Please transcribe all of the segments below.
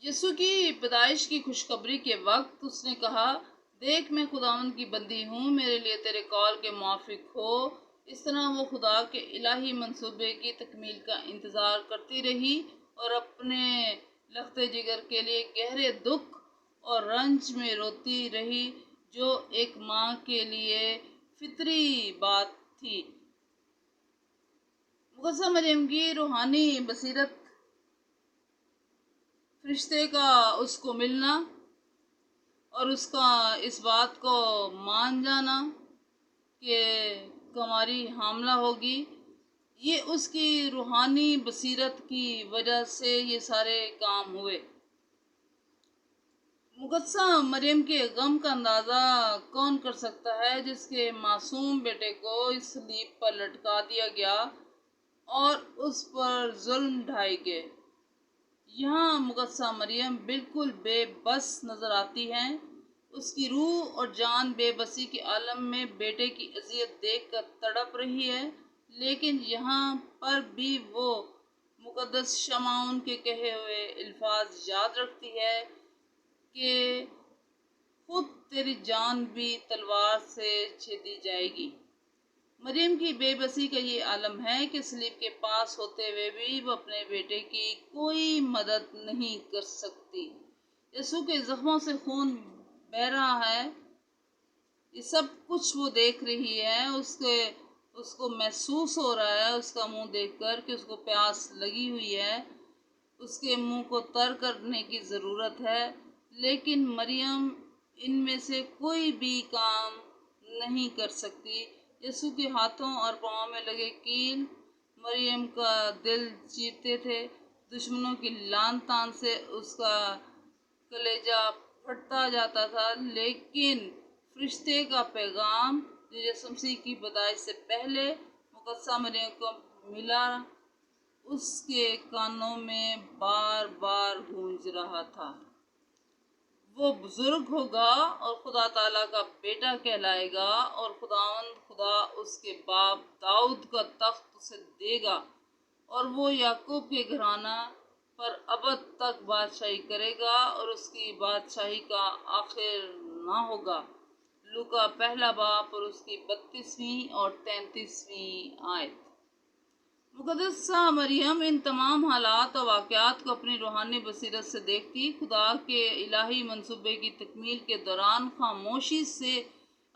यसु की पैदाइश की खुशखबरी के वक्त उसने कहा, देख मैं खुदावंद की बंदी हूँ, मेरे लिए तेरे कॉल के मुआफिक हो। इस तरह वो खुदा के इलाही मंसूबे की तकमील का इंतज़ार करती रही और अपने लख्ते जिगर के लिए गहरे दुख और रंज में रोती रही, जो एक माँ के लिए फितरी बात थी। मुक़द्दसा मरियम की रूहानी बसीरत, फरिश्ते का उसको मिलना और उसका इस बात को मान जाना कि कुमारी हामला होगी, ये उसकी रूहानी बसीरत की वजह से ये सारे काम हुए। मुक़द्दसा मरियम के गम का अंदाज़ा कौन कर सकता है जिसके मासूम बेटे को इस सलीब पर लटका दिया गया और उस पर जुल्म ढाए गए। यहाँ मुक़द्दसा मरियम बिल्कुल बेबस नज़र आती हैं। उसकी रूह और जान बेबसी के आलम में बेटे की अजियत देखकर तड़प रही है, लेकिन यहाँ पर भी वो मुक़द्दस शमाउन के कहे हुए अल्फाज याद रखती है कि खुद तेरी जान भी तलवार से छेदी जाएगी। मरियम की बेबसी का ये आलम है कि सलीब के पास होते हुए भी वो अपने बेटे की कोई मदद नहीं कर सकती। यसू के जख्मों से खून बह रहा है, ये सब कुछ वो देख रही है। उसको महसूस हो रहा है उसका मुंह देखकर कि उसको प्यास लगी हुई है, उसके मुंह को तर करने की ज़रूरत है, लेकिन मरियम इनमें से कोई भी काम नहीं कर सकती। यसू के हाथों और पाँव में लगे कील मरियम का दिल चीरते थे। दुश्मनों की लान तान से उसका कलेजा फटता जाता था, लेकिन फरिश्ते का पैगाम जो यीशु मसीह की पैदाइश से पहले मुक़द्दसा मरियम को मिला, उसके कानों में बार बार गूंज रहा था। वो बुजुर्ग होगा और खुदा ताला का बेटा कहलाएगा और खुदावंद खुदा उसके बाप दाऊद का तख्त उसे देगा और वो याकूब के घराना पर अबद तक बादशाही करेगा और उसकी बादशाही का आखिर ना होगा। लूका पहला बाप और उसकी 32वीं और 33वीं आयत। मुक़द्दसा मरियम इन तमाम हालात और वाक़यात को अपनी रूहानी बसीरत से देखती, खुदा के इलाही मंसूबे की तकमील के दौरान खामोशी से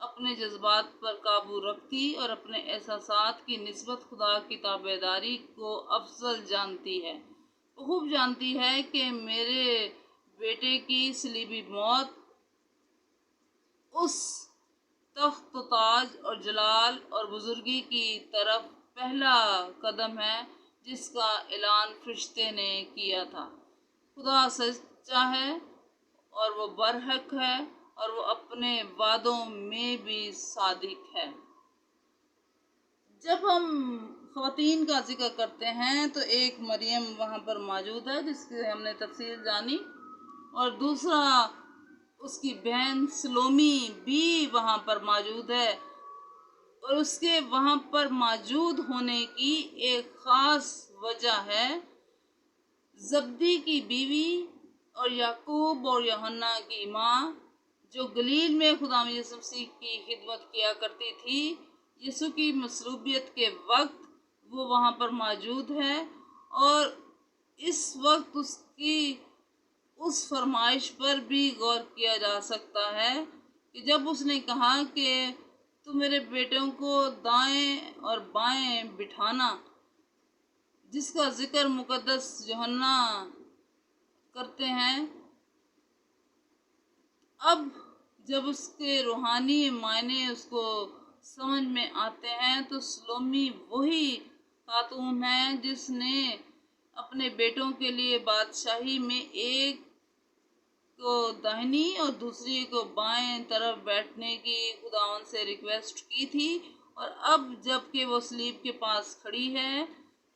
अपने जज्बात पर काबू रखती और अपने एहसासात की निस्बत खुदा की ताबेदारी को अफजल जानती है। वो खूब जानती है कि मेरे बेटे की सलीबी मौत उस तख्त ताज और जलाल और बुजुर्गी की तरफ पहला कदम है जिसका ऐलान फरिश्ते ने किया था। खुदा सच्चा है और वो बरहक है और वो अपने वादों में भी सादिक है। जब हम ख़वातीन का जिक्र करते हैं तो एक मरियम वहाँ पर मौजूद है जिसकी हमने तफसील जानी, और दूसरा उसकी बहन सलोमी भी वहाँ पर मौजूद है, और उसके वहाँ पर मौजूद होने की एक ख़ास वजह है। जब्दी की बीवी और याकूब और यूहन्ना की माँ जो गलील में खुदा यीशु मसीह की खिदमत किया करती थी, यीशु की मसरूबियत के वक्त वो वहाँ पर मौजूद है, और इस वक्त उसकी उस फरमाइश पर भी गौर किया जा सकता है कि जब उसने कहा कि तू मेरे बेटों को दाएं और बाएं बिठाना, जिसका जिक्र मुक़द्दस यूहन्ना करते हैं। अब जब उसके रूहानी मायने उसको समझ में आते हैं तो सलोमी वही खातून है जिसने अपने बेटों के लिए बादशाही में एक को दाहिनी और दूसरी को बाएं तरफ बैठने की खुदावन से रिक्वेस्ट की थी, और अब जबकि वो सलीब के पास खड़ी है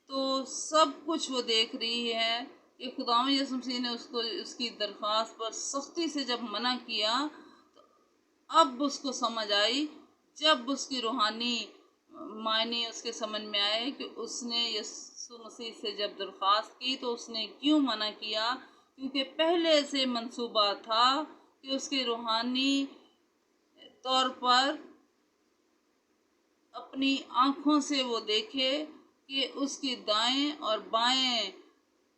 तो सब कुछ वो देख रही है कि खुदावन यीशु मसीह ने उसको उसकी दरख्वास्त पर सख्ती से जब मना किया, तो अब उसको समझ आई, जब उसकी रूहानी मायने उसके समझ में आए कि उसने यीशु मसीह से जब दरख्वास्त की तो उसने क्यों मना किया, کیونکہ پہلے سے منصوبہ تھا کہ اس کے روحانی طور پر اپنی آنکھوں سے وہ دیکھے کہ اس کی دائیں اور بائیں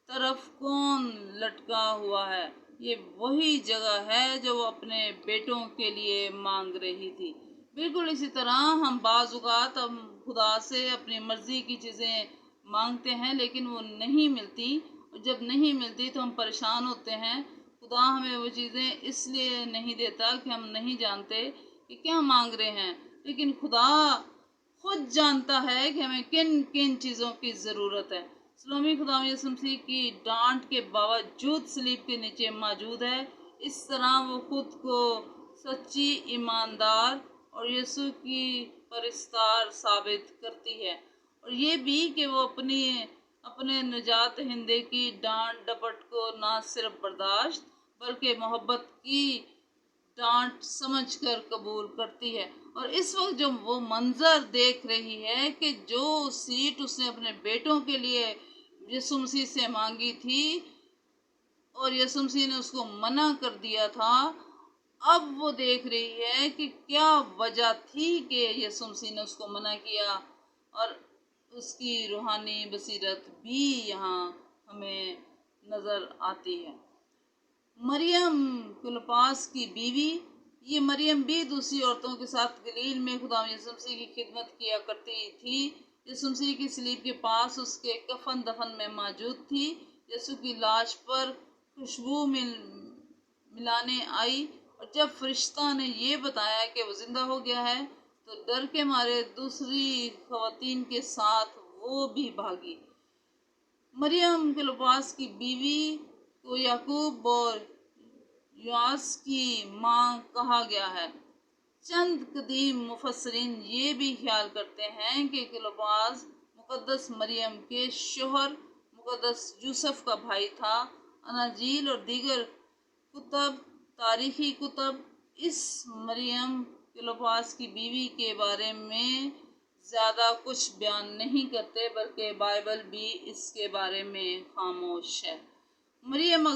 طرف کون لٹکا ہوا ہے۔ یہ وہی جگہ ہے جو وہ اپنے بیٹوں کے لیے مانگ رہی تھی۔ بالکل اسی طرح ہم بعض اوقات ہم خدا سے اپنی مرضی کی چیزیں مانگتے ہیں لیکن وہ نہیں ملتی، اور جب نہیں ملتی تو ہم پریشان ہوتے ہیں۔ خدا ہمیں وہ چیزیں اس لیے نہیں دیتا کہ ہم نہیں جانتے کہ کیا مانگ رہے ہیں، لیکن خدا خود جانتا ہے کہ ہمیں کن کن چیزوں کی ضرورت ہے۔ سلومی خدا یسوع مسیح کی ڈانٹ کے باوجود صلیب کے نیچے موجود ہے۔ اس طرح وہ خود کو سچی، ایماندار اور یسوع کی پرستار ثابت کرتی ہے، اور یہ بھی کہ وہ اپنے نجات دہندے کی ڈانٹ ڈپٹ کو نہ صرف برداشت بلکہ محبت کی ڈانٹ سمجھ کر قبول کرتی ہے۔ اور اس وقت جب وہ منظر دیکھ رہی ہے کہ جو سیٹ اس نے اپنے بیٹوں کے لیے یسوع مسیح سے مانگی تھی اور یسوع مسیح نے اس کو منع کر دیا تھا، اب وہ دیکھ رہی ہے کہ کیا وجہ تھی کہ یسوع مسیح نے اس کو منع کیا، اور اس کی روحانی بصیرت بھی یہاں ہمیں نظر آتی ہے۔ مریم کلوپاس کی بیوی، یہ مریم بھی دوسری عورتوں کے ساتھ گلیل میں خدا یسوع مسیح کی خدمت کیا کرتی تھی۔ یسوع مسیح کی صلیب کے پاس اس کے کفن دفن میں موجود تھی۔ یسوع کی لاش پر خوشبو ملانے آئی، اور جب فرشتہ نے یہ بتایا کہ وہ زندہ ہو گیا ہے تو ڈر کے مارے دوسری خواتین کے ساتھ وہ بھی بھاگی۔ مریم کلوپاس کی بیوی کو یعقوب اور یوحنا کی ماں کہا گیا ہے۔ چند قدیم مفسرین یہ بھی خیال کرتے ہیں کہ کلوپاس مقدس مریم کے شوہر مقدس یوسف کا بھائی تھا۔ اناجیل اور دیگر کتب، تاریخی کتب اس مریم کلوپاس کی بیوی کے بارے میں زیادہ کچھ بیان نہیں کرتے، بلکہ بائبل بھی اس کے بارے میں خاموش ہے۔ مریم